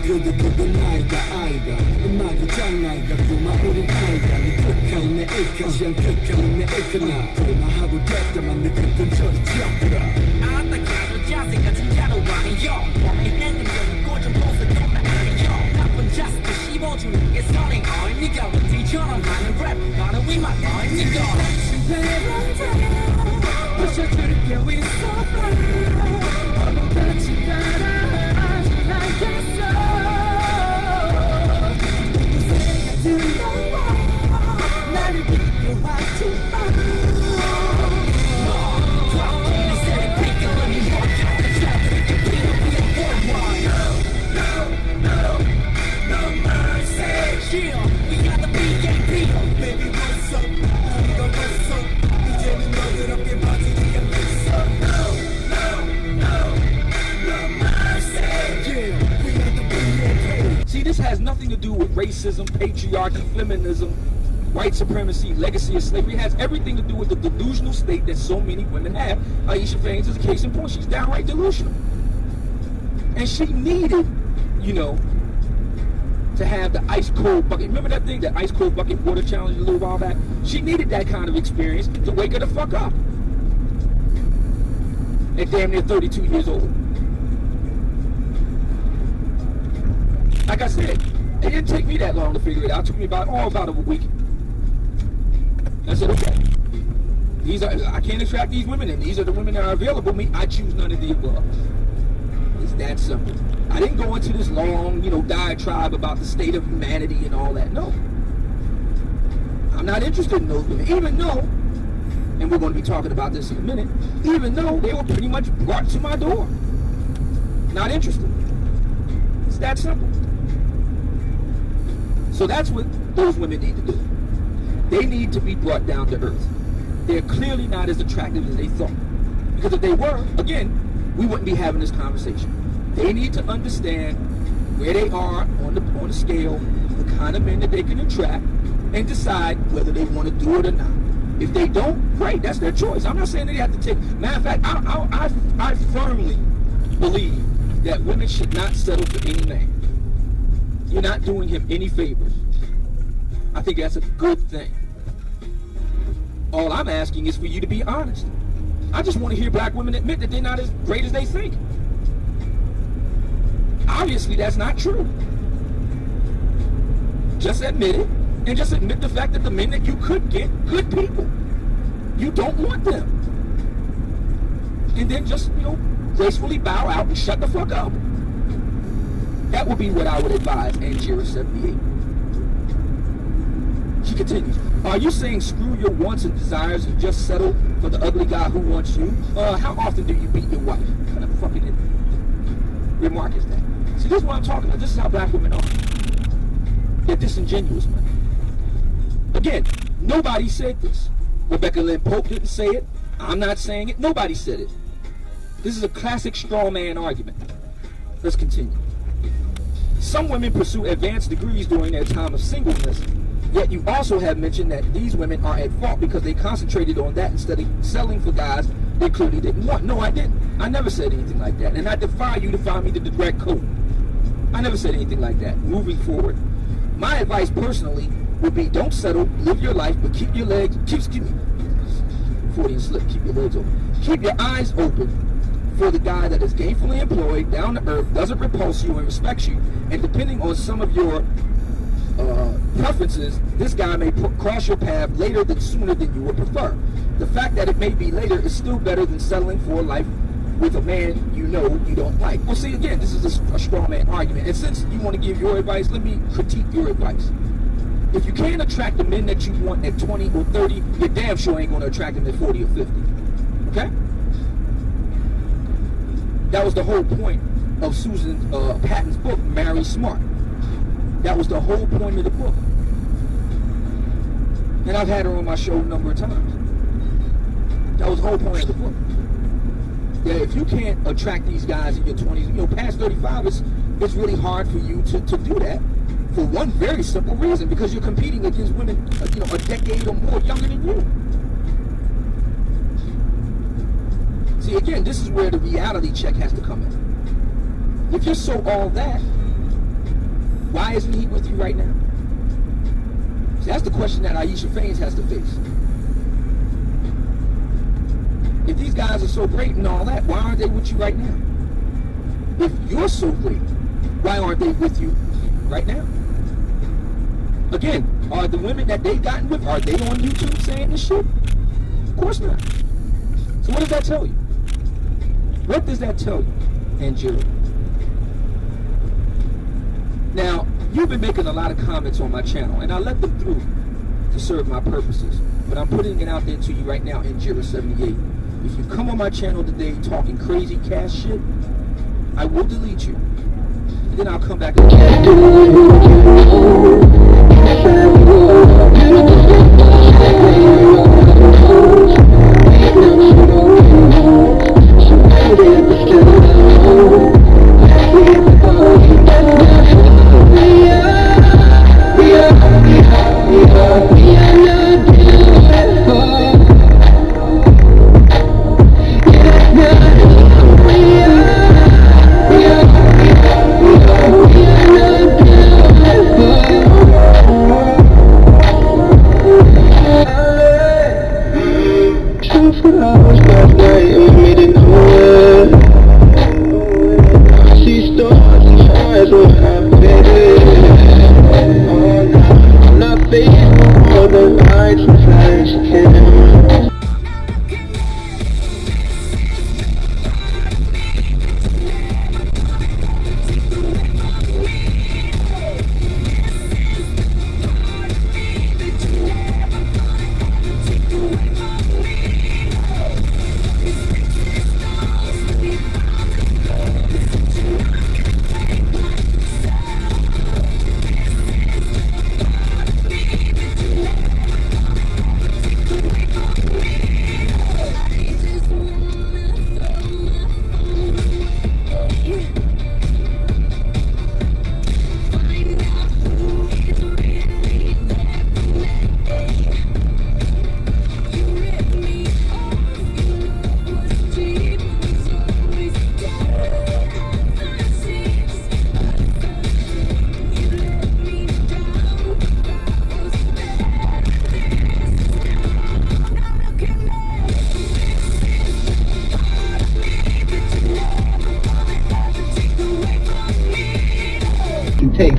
그대 나이가 아이가 음악이 장나이가 고마우린 아이가 네 극한 내 일카시한 극한 내 일카나 고마하고 됐다만 내 그땐 저리 지었더라 아따가도 자세가 진짜로 아니요 범인은 꼴좀 보세 돈 아니요 나쁜 자식도 씹어주는 게 선행 네가 원디처럼 하는 랩 나는 위만 네가 부셔줄게 we so fine 바보같이 따라하지 않겠어 누구세가 들려와 나를 비교하지 마 See, this has nothing to do with racism, patriarchy, feminism, white supremacy, legacy of slavery. It has everything to do with the delusional state that so many women have. Aisha Faines is a case in point. She's downright delusional. And she needed, you know, to have the ice cold bucket. Remember that thing, that ice cold bucket water challenge a little while back? She needed that kind of experience to wake her the fuck up. At damn near 32 years old. Like I said, it didn't take me that long to figure it out. It took me about a week. I said, okay, I can't attract these women, and these are the women that are available to me. I choose none of the above. It's that simple. I didn't go into this long, you know, diatribe about the state of humanity and all that. No. I'm not interested in those women, even though, and we're going to be talking about this in a minute, even though they were pretty much brought to my door. Not interested. It's that simple. So that's what those women need to do. They need to be brought down to earth. They're clearly not as attractive as they thought. Because if they were, again, we wouldn't be having this conversation. They need to understand where they are on the scale, the kind of men that they can attract, and decide whether they want to do it or not. If they don't, great, that's their choice. I'm not saying they have to take. Matter of fact, I firmly believe that women should not settle for any man. You're not doing him any favors. I think that's a good thing. All I'm asking is for you to be honest. I just want to hear black women admit that they're not as great as they think. Obviously, that's not true. Just admit it, and just admit the fact that the men that you could get, good people, you don't want them. And then just, you know, gracefully bow out and shut the fuck up. That would be what I would advise Angira 78. She continues, are you saying screw your wants and desires and just settle for the ugly guy who wants you? How often do you beat your wife? What kind of fucking remark is that? See, this is what I'm talking about. This is how black women are. They're disingenuous, man. Again, nobody said this. Rebecca Lynn Pope didn't say it. I'm not saying it. Nobody said it. This is a classic straw man argument. Let's continue. Some women pursue advanced degrees during their time of singleness, yet you also have mentioned that these women are at fault because they concentrated on that instead of settling for guys they clearly didn't want. No, I didn't. I never said anything like that. And I defy you to find me the direct quote. I never said anything like that. Moving forward, my advice personally would be don't settle, live your life, but keep your legs, keep your legs open. Keep your eyes open for the guy that is gainfully employed, down to earth, doesn't repulse you and respects you, and depending on some of your preferences, this guy may cross your path later than sooner than you would prefer. The fact that it may be later is still better than settling for a life with a man you know you don't like. Well, see, again, this is a straw man argument, and since you want to give your advice, let me critique your advice. If you can't attract the men that you want at 20 or 30, you're damn sure ain't going to attract them at 40 or 50. Okay? That was the whole point of Susan Patton's book, Marry Smart. That was the whole point of the book. And I've had her on my show a number of times. That was the whole point of the book. That if you can't attract these guys in your 20s, you know, past 35, it's really hard for you to do that for one very simple reason, because you're competing against women, you know, a decade or more younger than you. See, again, this is where the reality check has to come in. If you're so all that, Why isn't he with you right now? See, that's the question that Aisha Faines has to face. If these guys are so great and all that, why aren't they with you right now? If you're so great, why aren't they with you right now? Again, are the women that they've gotten with, are they on YouTube saying this shit? Of course not. So what does that tell you? What does that tell you, Angela? Now, you've been making a lot of comments on my channel, and I let them through to serve my purposes. But I'm putting it out there to you right now, Angela78. If you come on my channel today talking crazy cash shit, I will delete you. And then I'll come back and take,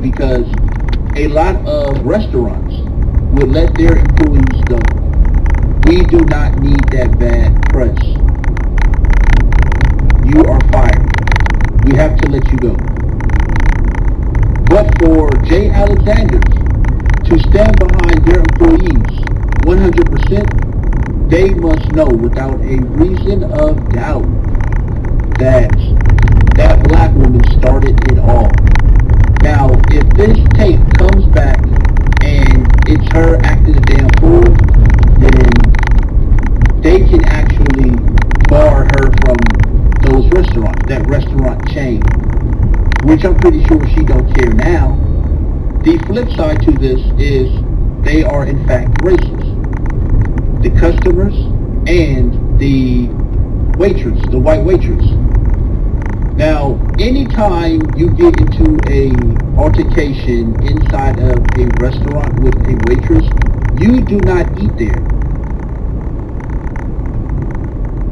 because a lot of restaurants would let their employees go. We do not need that bad press. You are fired. We have to let you go. But for Jay Alexander to stand behind their employees 100%, they must know without a reason of doubt that that black woman started it all. Now, if this tape comes back and it's her acting a damn fool, then they can actually bar her from those restaurants, that restaurant chain, which I'm pretty sure she don't care now. The flip side to this is they are in fact racist. The customers and the waitress, the white waitress. Now, anytime you get into a altercation inside of a restaurant with a waitress, you do not eat there.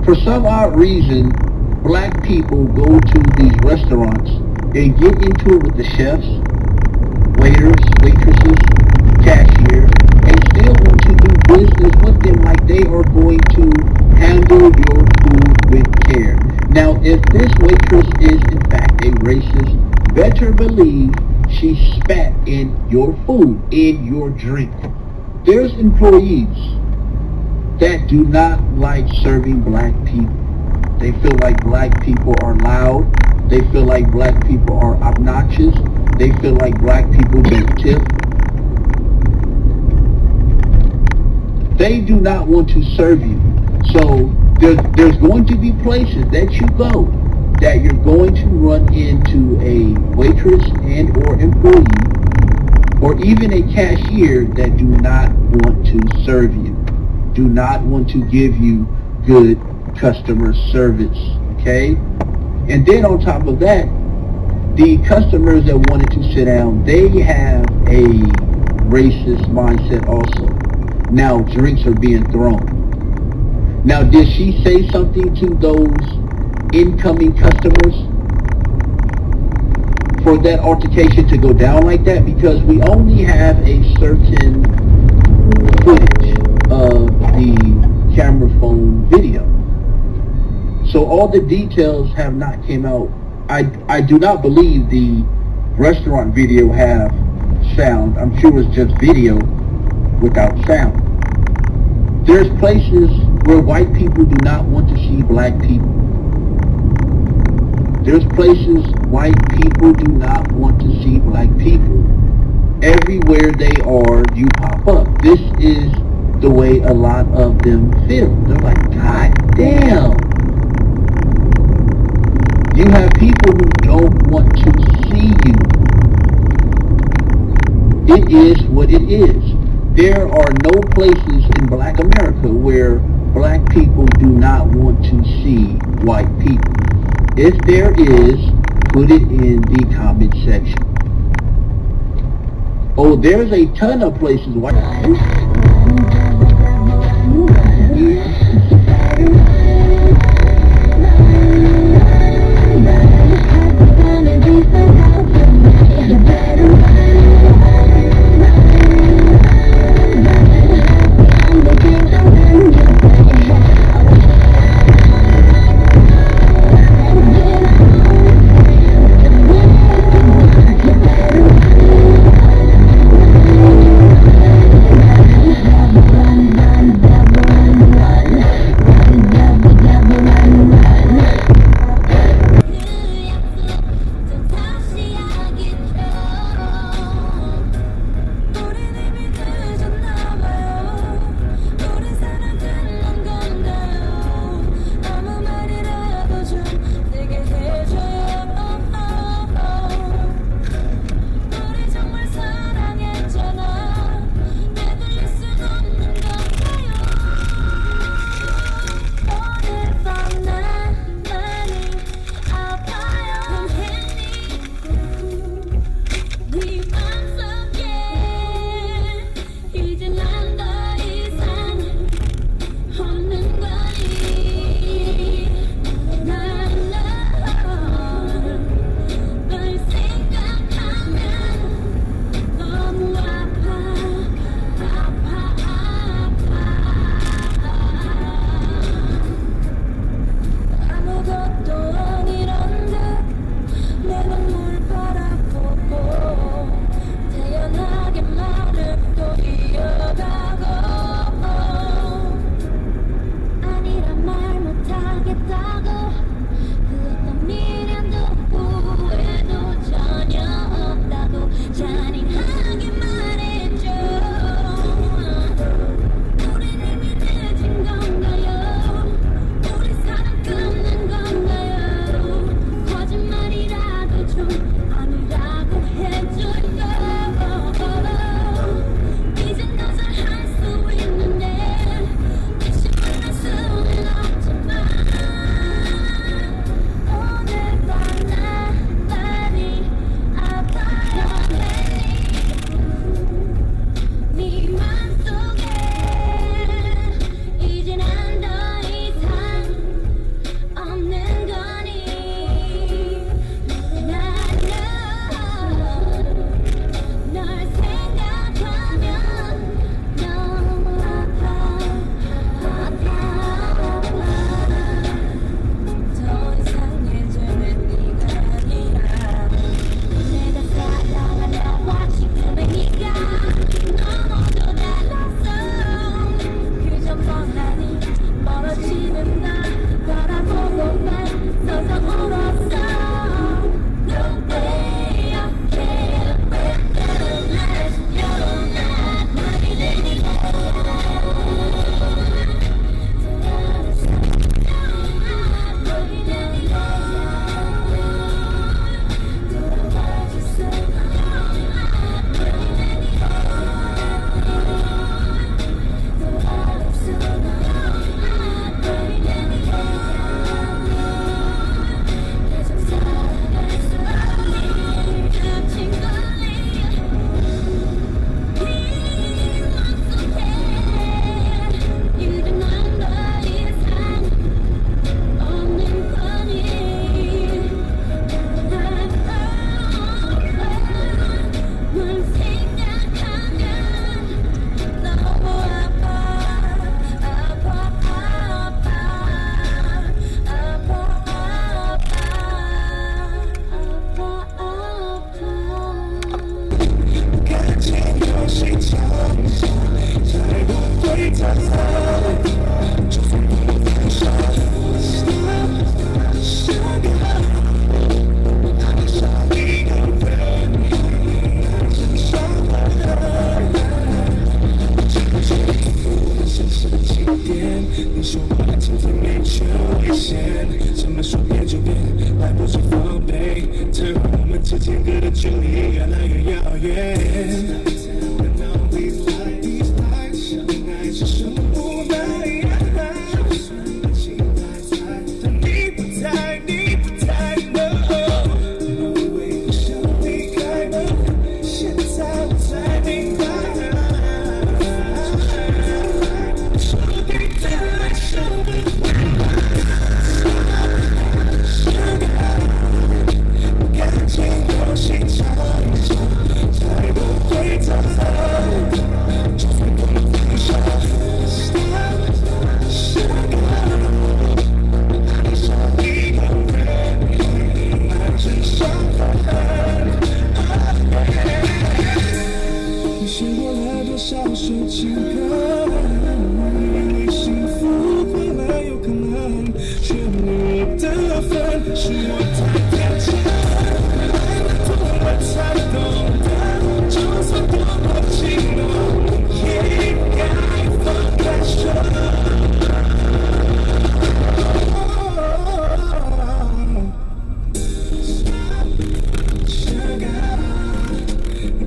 For some odd reason, black people go to these restaurants and get into it with the chefs, waiters, waitresses, cashier, and still want to do business with them like they are going to handle your food with care. Now, if this waitress is in fact a racist, better believe she spat in your food, in your drink. There's employees that do not like serving black people. They feel like black people are loud. They feel like black people are obnoxious. They feel like black people don't tip. They do not want to serve you. So there's going to be places that you go that you're going to run into a waitress and or employee or even a cashier that do not want to serve you, do not want to give you good customer service, okay? And then on top of that, The customers that wanted to sit down, they have a racist mindset also. Now drinks are being thrown. Now, did she say something to those incoming customers for that altercation to go down like that? Because we only have a certain footage of the camera phone video. So all the details have not came out. I do not believe the restaurant video have sound. I'm sure it's just video without sound. There's places where white people do not want to see black people. There's places white people do not want to see black people. Everywhere they are, you pop up. This is the way a lot of them feel. They're like, God damn. You have people who don't want to see you. It is what it is. There are no places in Black America where black people do not want to see white people. If there is, put it in the comment section. Oh, there's a ton of places white. 你说话的情分没缺陷，什么说变就变，来不及防备，才让我们之间隔的距离越来越遥远。Now we fly these lights， 相爱是生无奈，就算你期待在，但你不在，No way， 不想离开了，现在我才明白。你写过了多少首情歌？以为幸福快乐有可能，却没得分，是我太天真。爱得多了才懂得，就算多么寂寞，也应该放开手。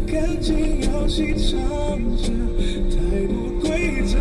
赶紧游戏唱着，太多规则。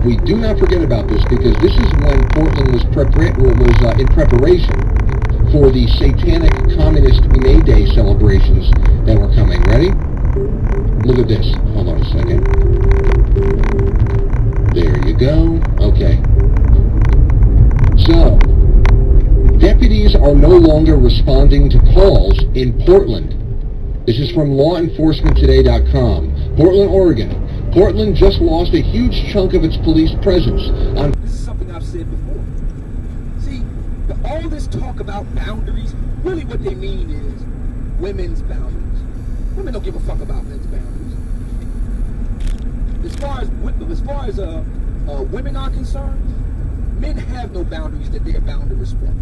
We do not forget about this because this is when Portland was in preparation for the satanic communist May Day celebrations that were coming. Ready? Look at this. Hold on a second. There you go. Okay. So, deputies are no longer responding to calls in Portland. This is from lawenforcementtoday.com. Portland, Oregon. Portland just lost a huge chunk of its police presence. This is something I've said before. See, all this talk about boundaries, really what they mean is women's boundaries. Women don't give a fuck about men's boundaries. As far as women are concerned, men have no boundaries that they're bound to respect.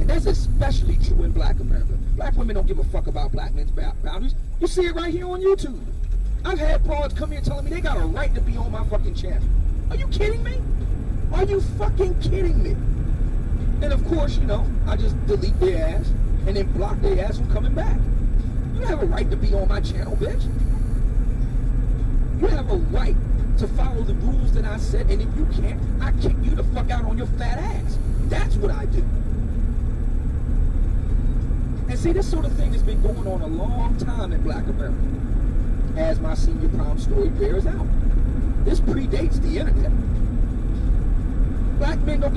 And that's especially true in Black America. Black women don't give a fuck about black men's boundaries. You see it right here on YouTube. I've had broads come here telling me they got a right to be on my fucking channel. Are you kidding me? Are you fucking kidding me? And of course, you know, I just delete their ass and then block their ass from coming back. You have a right to be on my channel, bitch. You have a right to follow the rules that I set, and if you can't, I kick you the fuck out on your fat ass. That's what I do. And see, this sort of thing has been going on a long time in Black America, as my senior prom story bears out. This predates the internet. Black women don't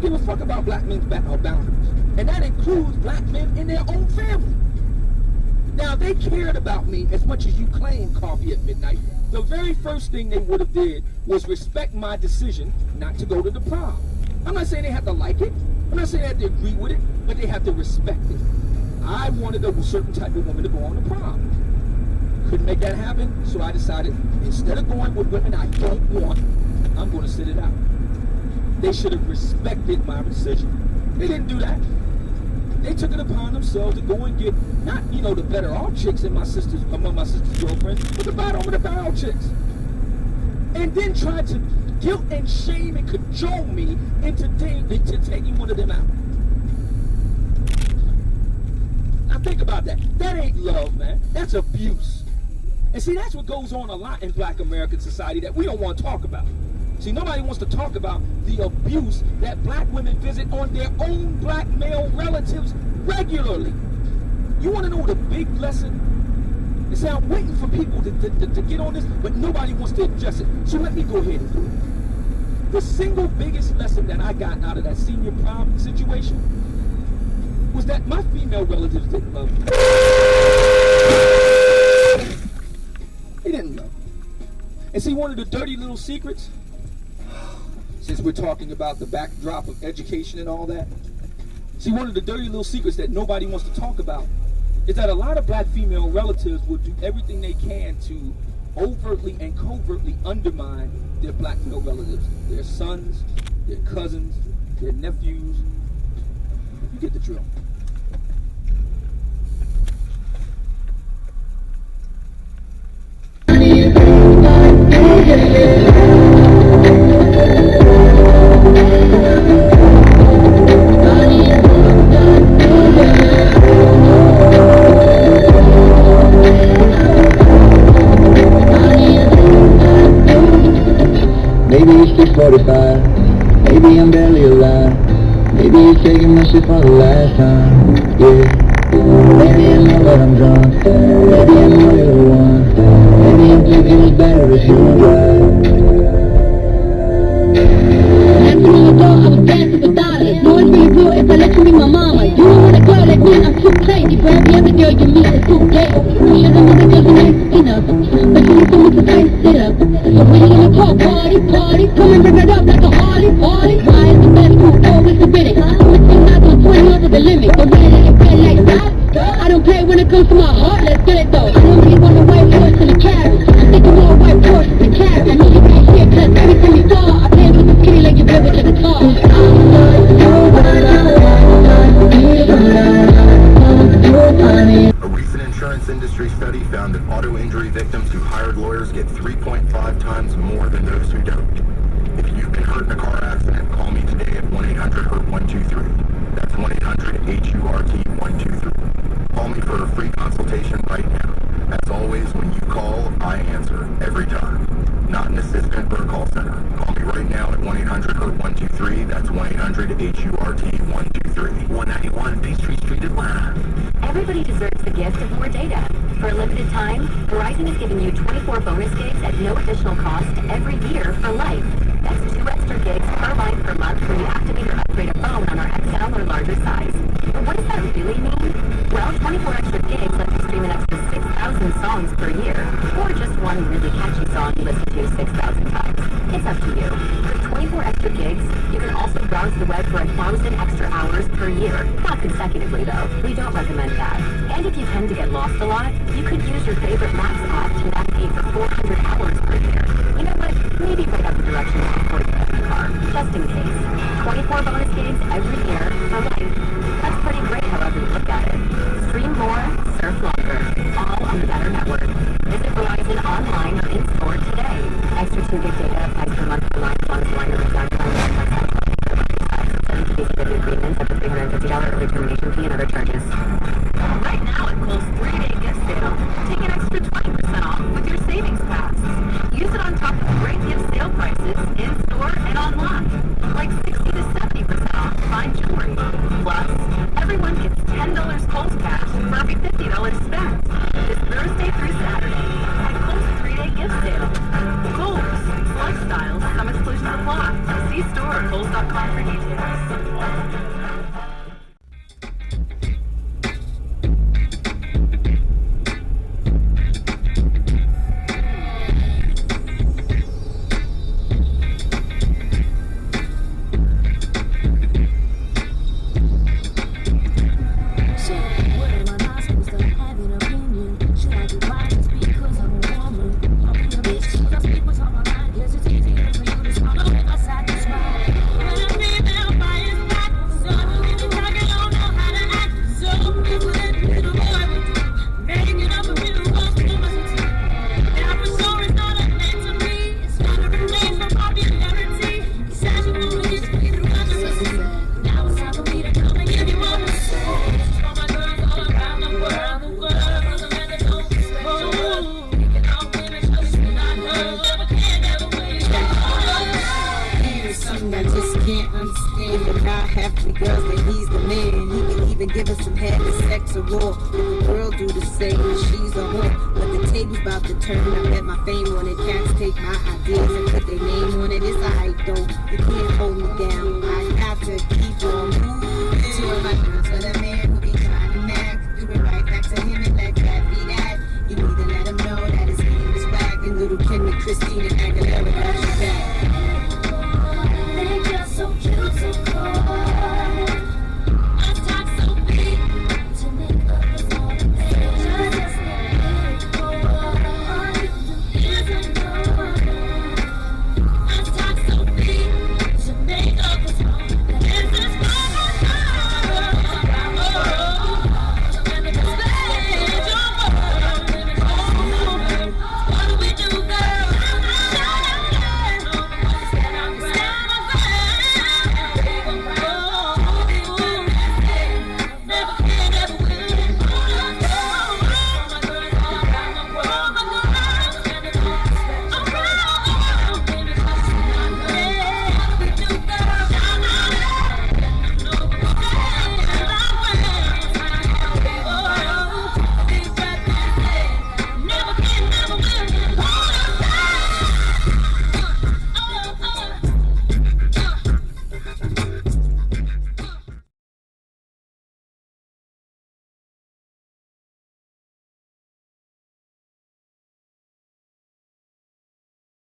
give a fuck about black men's boundaries. And that includes black men in their own family. Now, if they cared about me as much as you claim, Coffee at Midnight, the very first thing they would have did was respect my decision not to go to the prom. I'm not saying they have to like it. I'm not saying they have to agree with it, but they have to respect it. I wanted a certain type of woman to go on the prom. Couldn't make that happen, so I decided instead of going with women I don't want, I'm going to sit it out. They should have respected my decision. They didn't do that. They took it upon themselves to go and get, not, you know, the better off chicks among my sister's girlfriends, but the bottom of the barrel chicks. And then tried to guilt and shame and cajole me into taking one of them out. Now think about that. That ain't love, man. That's abuse. And see, that's what goes on a lot in Black American society that we don't want to talk about. See, nobody wants to talk about the abuse that Black women visit on their own Black male relatives regularly. You want to know the big lesson? And say, I'm waiting for people to get on this, but nobody wants to address it. So let me go ahead and do it. The single biggest lesson that I got out of that senior prom situation was that my female relatives didn't love me. They didn't love me. And see, one of the dirty little secrets, since we're talking about the backdrop of education and all that, see, one of the dirty little secrets that nobody wants to talk about is that a lot of Black female relatives will do everything they can to overtly and covertly undermine their Black male relatives, their sons, their cousins, their nephews. You get the drill. Maybe it's 6:45, maybe I'm barely alive. Maybe you're taking my shit for the last time, yeah. Maybe I know that I'm drunk, maybe I know you're the one. Maybe I'm thinking it's better if you drive. Last time I was I was dancing for dollars. No, it's really real if I let you be my mama. You don't want a girl like me, I'm too crazy. For every other girl you meet is too gay. You should have other girls who ain't enough, but you need someone to fight sit up. So when you wanna talk party, come and bring it up like a party. Why is the best food always forbidden? I'm not gonna 20 over the limit. But when it get like that, I don't play when it comes to my heart. Let's get it though. I don't really want a white horse and a carrot. I'm thinking more white horse and a carrot. I know you can't hear 'cause every time you fall, I play with the kitty like you play with your guitar. A recent insurance industry study found that auto injury victims who hired lawyers get 3.5 times more than those who don't. If you've been hurt in a car accident, call me today at 1-800-HURT-123. That's 1-800-HURT-123. Call me for a free consultation right now. As always, when you call, I answer every time. Not an assistant or a call center. Call me right now at 1-800-HURT-123. That's 1-800-HURT-123. 191 Peachtree Street, Atlanta. Everybody deserves the gift of more data. For a limited time, Verizon is giving you 24 bonus gigs at no additional cost every year for life. That's 2 extra gigs per line per month when you activate or upgrade a phone on our XL or larger size. But what does that really mean? Well, 24 extra gigs lets you stream an extra 6,000 songs per year, or just one really catchy song you listen to 6,000 times. It's up to you. With 24 extra gigs, you can also browse the web for 1,000 extra hours per year. Not consecutively, though. We don't recommend that. And if you tend to get lost a lot, you could use your favorite Maps app to navigate for 400 hours per year. You know what? Maybe write out the directions before you get in the car, just in case. 24 bonus gigs every year for life. That's pretty great, however you look at it. Stream more, surf longer, all on the Better Network. Visit Verizon online or in store today. Extra 2 gig data applies per month for line, long line, or return plan. Agreements at the $350 early termination fee and other charges. Right now at Kohl's 3-day gift sale, take an extra 20% off with your savings pass. Use it on top of great gift sale prices in store and online, like 60 to 70% off fine jewelry. Plus, everyone gets $10 Kohl's cash for every $50 spent. This Thursday through Saturday at Kohl's 3-day gift sale. Kohl's, lifestyles, some exclusions apply. See store at Kohl's.com for details. to give us some head and sex or war. If the girl do the same, then she's a whore. But the table's about to turn, I bet my fame on it. Cats take my ideas and put their name on it. It's alright though, you can't hold me down. I have to keep on